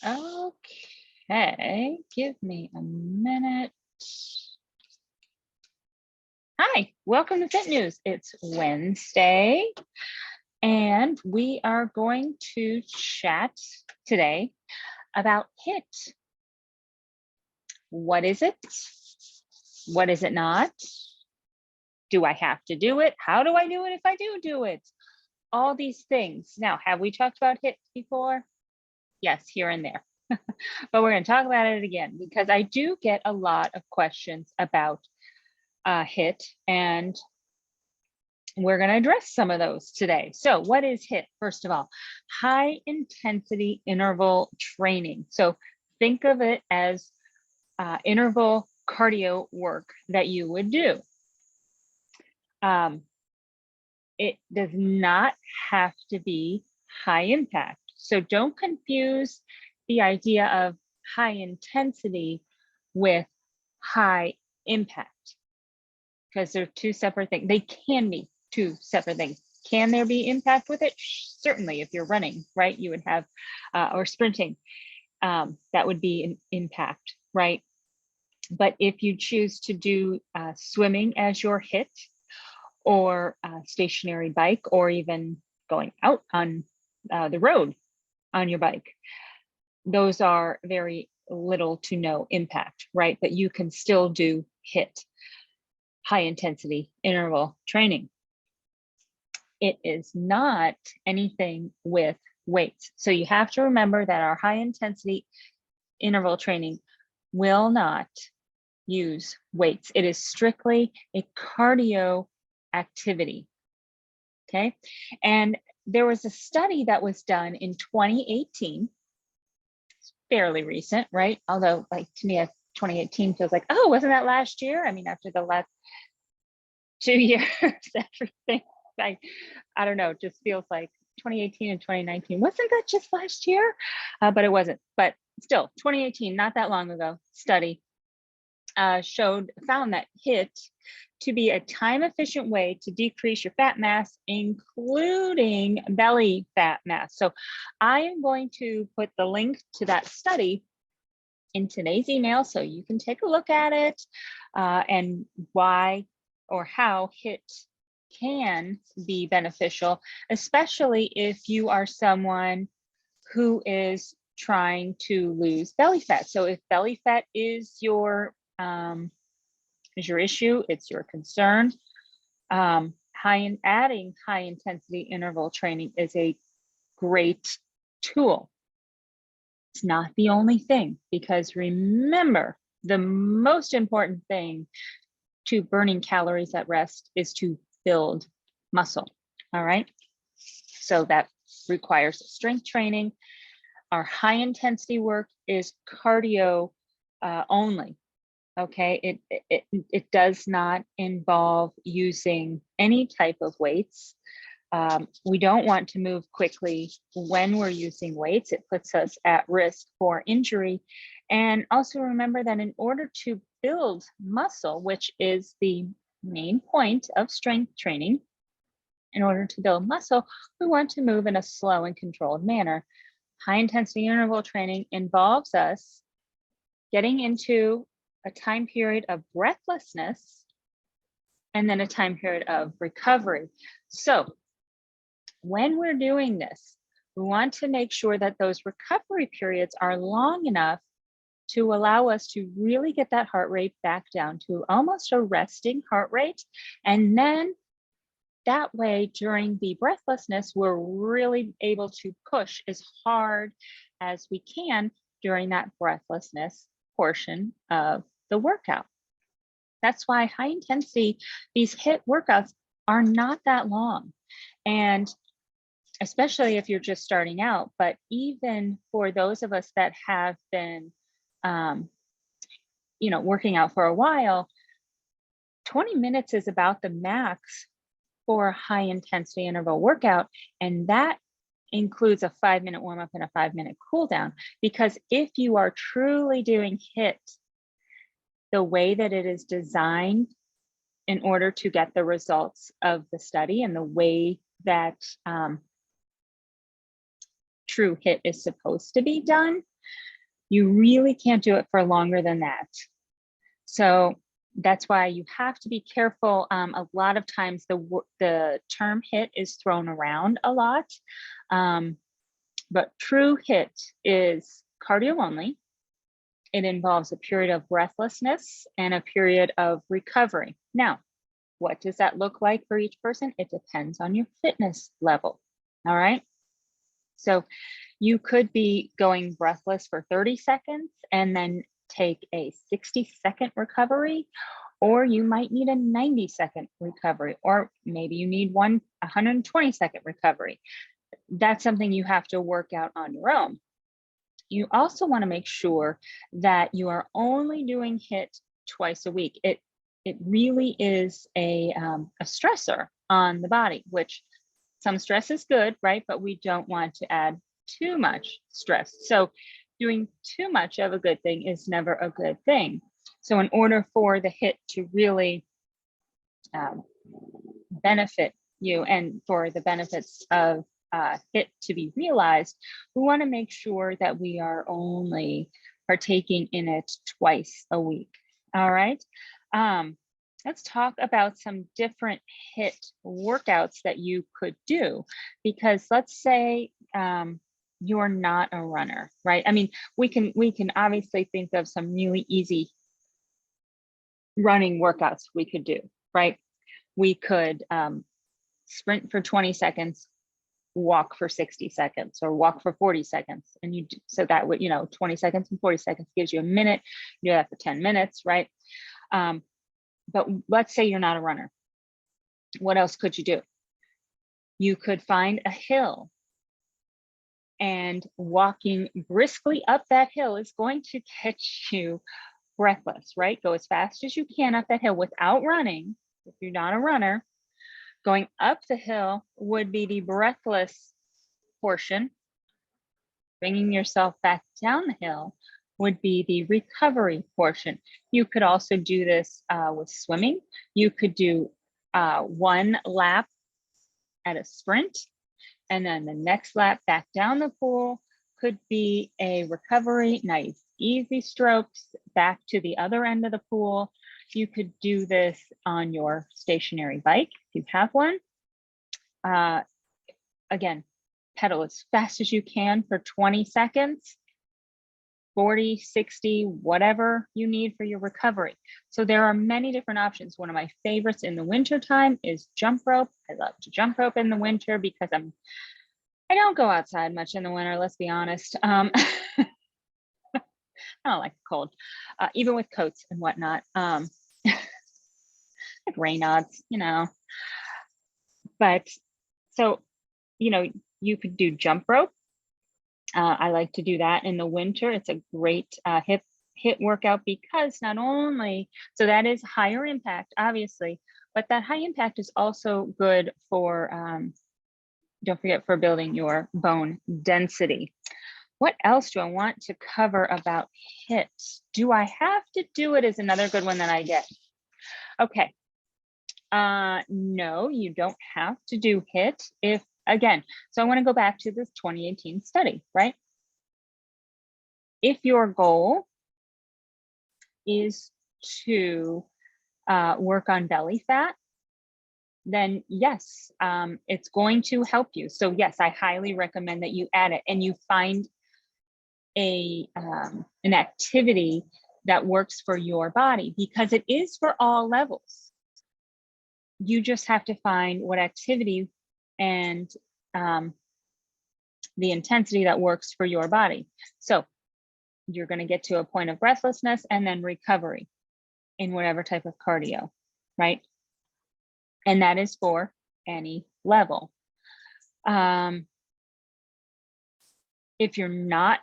Okay, give me a minute. Hi, welcome to Fit News. It's Wednesday, and we are going to chat today about HIIT. What is it? What is it not? Do I have to do it? How do I do it if I do it? All these things. Now, have we talked about HIIT before? Yes, here and there. But we're going to talk about it again because I do get a lot of questions about HIIT, and we're going to address some of those today. So what is HIIT? First of all, high intensity interval training. So think of it as interval cardio work that you would do. It does not have to be high impact. So don't confuse the idea of high intensity with high impact, because they're two separate things. They can be two separate things. Can there be impact with it? Certainly, if you're running, right, you would have, or sprinting, that would be an impact, right? But if you choose to do swimming as your HIIT, or a stationary bike, or even going out on the road on your bike, those are very little to no impact, right? But you can still do HIIT, high intensity interval training. It is not anything with weights. So you have to remember that our high intensity interval training will not use weights. It is strictly a cardio activity. Okay. And there was a study that was done in 2018. It's fairly recent, right? Although, like, to me, 2018 feels like, oh, wasn't that last year? I mean, after the last 2 years, everything, I don't know, just feels like 2018 and 2019. Wasn't that just last year? But it wasn't. But still, 2018, not that long ago, study found that HIIT to be a time-efficient way to decrease your fat mass, including belly fat mass. So I am going to put the link to that study in today's email so you can take a look at it, and why or how HIIT can be beneficial, especially if you are someone who is trying to lose belly fat. So if belly fat is your issue, it's your concern, adding high intensity interval training is a great tool. It's not the only thing, because remember, the most important thing to burning calories at rest is to build muscle. All right. So that requires strength training. Our high intensity work is cardio only. Okay, it does not involve using any type of weights. We don't want to move quickly when we're using weights. It puts us at risk for injury. And also remember that in order to build muscle, which is the main point of strength training, in order to build muscle, we want to move in a slow and controlled manner. High intensity interval training involves us getting into a time period of breathlessness and then a time period of recovery. So when we're doing this, we want to make sure that those recovery periods are long enough to allow us to really get that heart rate back down to almost a resting heart rate. And then that way, during the breathlessness, we're really able to push as hard as we can during that breathlessness portion of the workout. That's why high intensity, these HIIT workouts are not that long. And especially if you're just starting out, but even for those of us that have been, working out for a while, 20 minutes is about the max for a high intensity interval workout. And that includes a 5-minute warm up and a 5-minute cool down. Because if you are truly doing HIIT the way that it is designed in order to get the results of the study, and the way that true HIIT is supposed to be done, you really can't do it for longer than that. So that's why you have to be careful. A lot of times the term HIIT is thrown around a lot, but true HIIT is cardio only. It involves a period of breathlessness and a period of recovery. Now, what does that look like for each person? It depends on your fitness level. All right. So you could be going breathless for 30 seconds and then take a 60-second recovery, or you might need a 90-second recovery, or maybe you need 120-second recovery. That's something you have to work out on your own. You also want to make sure that you are only doing HIIT twice a week. It really is a stressor on the body, which some stress is good, right? But we don't want to add too much stress. So doing too much of a good thing is never a good thing. So in order for the HIIT to really benefit you and for the benefits of HIIT to be realized, we want to make sure that we are only partaking in it twice a week. All right. Let's talk about some different HIIT workouts that you could do, because let's say you're not a runner, right? I mean, we can obviously think of some really easy running workouts we could do, right? We could sprint for 20 seconds, walk for 60 seconds, or walk for 40 seconds. And so that would, 20 seconds and 40 seconds gives you a minute. You do that for 10 minutes, right? But let's say you're not a runner. What else could you do? You could find a hill, and walking briskly up that hill is going to get you breathless, right? Go as fast as you can up that hill without running. If you're not a runner, going up the hill would be the breathless portion. Bringing yourself back down the hill would be the recovery portion. You could also do this with swimming. You could do one lap at a sprint, and then the next lap back down the pool could be a recovery, nice, easy strokes back to the other end of the pool. You could do this on your stationary bike if you have one. Again, pedal as fast as you can for 20 seconds, 40, 60, whatever you need for your recovery. So there are many different options. One of my favorites in the winter time is jump rope. I love to jump rope in the winter because I don't go outside much in the winter, let's be honest. I don't like the cold, even with coats and whatnot. Like Reynolds, But so, you could do jump rope. I like to do that in the winter. It's a great HIIT workout because not only, so that is higher impact, obviously, but that high impact is also good for, don't forget, for building your bone density. What else do I want to cover about HIIT? Do I have to do it is another good one that I get. Okay. No, you don't have to do HIIT so I want to go back to this 2018 study, right? If your goal is to work on belly fat, then yes, it's going to help you. So yes, I highly recommend that you add it and you find an activity that works for your body, because it is for all levels. You just have to find what activity and the intensity that works for your body. So you're going to get to a point of breathlessness and then recovery in whatever type of cardio, right? And that is for any level. If you're not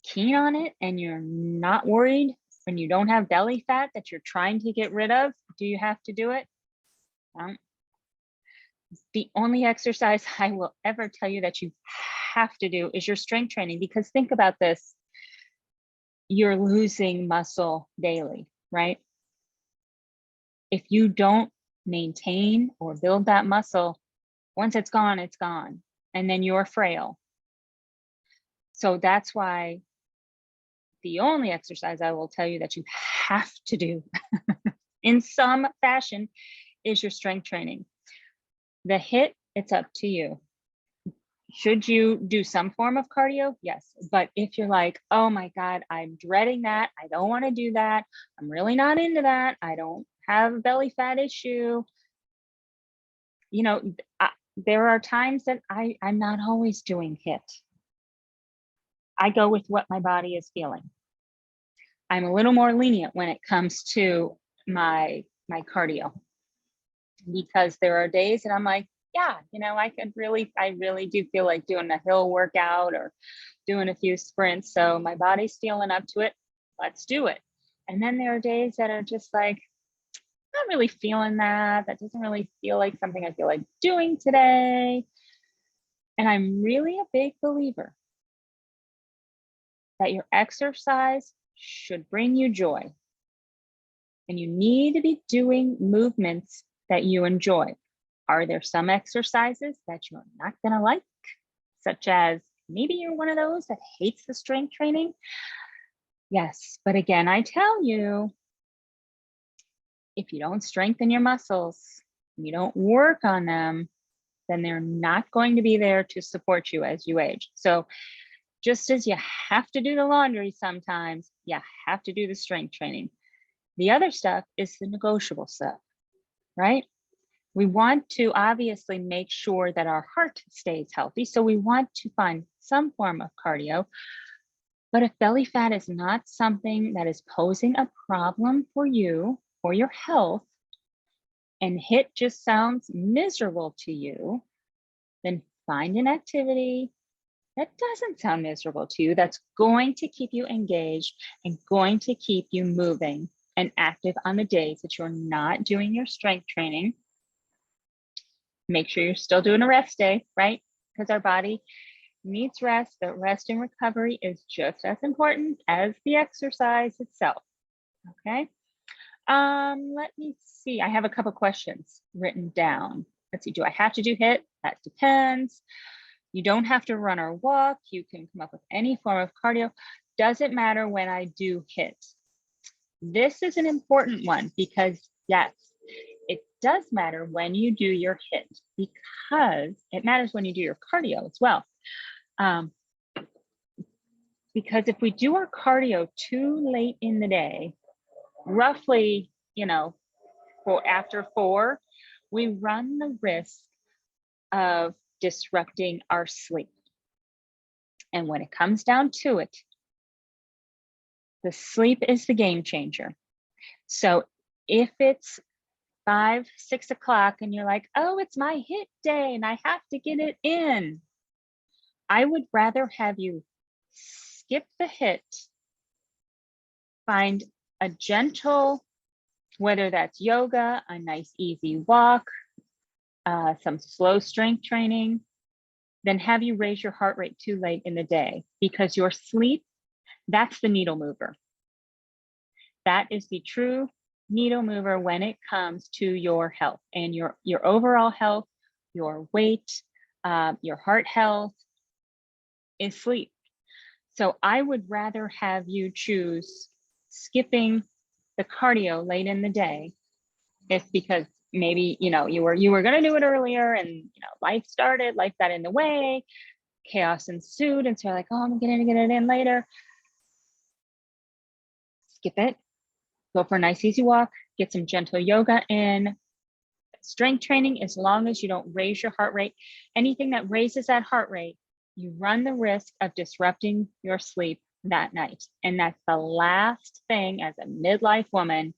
keen on it and you're not worried and you don't have belly fat that you're trying to get rid of, do you have to do it? The only exercise I will ever tell you that you have to do is your strength training, because think about this. You're losing muscle daily, right? If you don't maintain or build that muscle, once it's gone, it's gone. And then you're frail. So that's why the only exercise I will tell you that you have to do in some fashion is your strength training. The HIIT, it's up to you. Should you do some form of cardio? Yes. But if you're like, oh my God, I'm dreading that, I don't want to do that, I'm really not into that, I don't have a belly fat issue, you know, there are times that I'm not always doing HIIT. I go with what my body is feeling. I'm a little more lenient when it comes to my cardio, because there are days that I'm like, yeah, I really do feel like doing a hill workout or doing a few sprints. So my body's feeling up to it. Let's do it. And then there are days that are just like, not really feeling that. That doesn't really feel like something I feel like doing today. And I'm really a big believer that your exercise should bring you joy. And you need to be doing movements that you enjoy. Are there some exercises that you're not going to like, such as maybe you're one of those that hates the strength training? Yes, but again, I tell you, if you don't strengthen your muscles, you don't work on them, then they're not going to be there to support you as you age. So just as you have to do the laundry sometimes, you have to do the strength training. The other stuff is the negotiable stuff, right? We want to obviously make sure that our heart stays healthy. So we want to find some form of cardio. But if belly fat is not something that is posing a problem for you or your health, and HIIT just sounds miserable to you, then find an activity that doesn't sound miserable to you, that's going to keep you engaged and going to keep you moving and active on the days that you're not doing your strength training. Make sure you're still doing a rest day, right? Because our body needs rest, but rest and recovery is just as important as the exercise itself, okay? Let me see, I have a couple questions written down. Let's see, do I have to do HIIT? That depends. You don't have to run or walk. You can come up with any form of cardio. Does it matter when I do HIIT? This is an important one because yes, it does matter when you do your HIIT, because it matters when you do your cardio as well. Because if we do our cardio too late in the day, roughly, for after 4, we run the risk of disrupting our sleep. And when it comes down to it, the sleep is the game changer. So if it's 5, 6 o'clock and you're like, oh, it's my HIIT day and I have to get it in, I would rather have you skip the HIIT, find a gentle, whether that's yoga, a nice easy walk, some slow strength training, than have you raise your heart rate too late in the day, because your sleep, that's the needle mover. That is the true needle mover when it comes to your health and your overall health, your weight, your heart health is sleep. So I would rather have you choose skipping the cardio late in the day, if because maybe you were going to do it earlier and life got in the way, chaos ensued, and so you're like, oh, I'm going to get it in later. Skip it. Go for a nice easy walk, get some gentle yoga in, strength training, as long as you don't raise your heart rate. Anything that raises that heart rate, you run the risk of disrupting your sleep that night. And that's the last thing as a midlife woman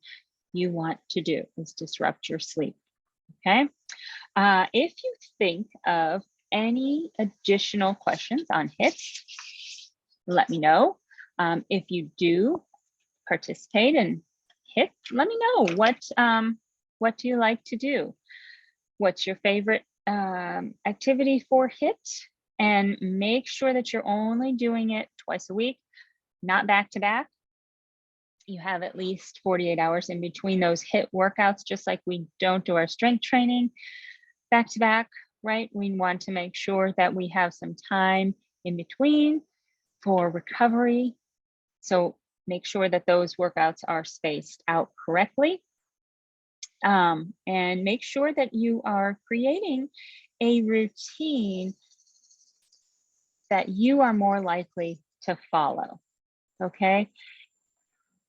you want to do, is disrupt your sleep, okay? If you think of any additional questions on HIIT, let me know. If you do participate in HIIT, let me know what do you like to do? What's your favorite activity for HIIT? And make sure that you're only doing it twice a week, not back to back. You have at least 48 hours in between those HIIT workouts, just like we don't do our strength training back to back, right? We want to make sure that we have some time in between for recovery. So make sure that those workouts are spaced out correctly. And make sure that you are creating a routine that you are more likely to follow. Okay.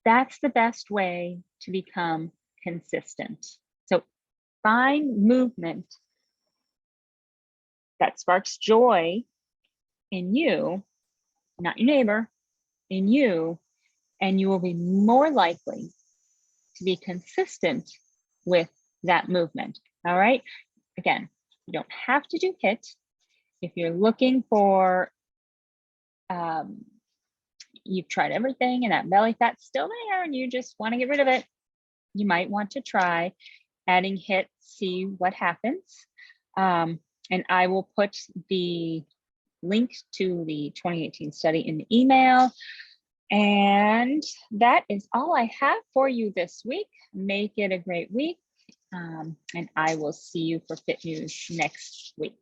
That's the best way to become consistent. So find movement that sparks joy in you, not your neighbor, in you, and you will be more likely to be consistent with that movement. All right. Again, you don't have to do HIIT. If you're looking for, you've tried everything and that belly fat's still there and you just want to get rid of it, you might want to try adding HIIT, see what happens. And I will put the link to the 2018 study in the email. And that is all I have for you this week. Make it a great week. And I will see you for Fit News next week.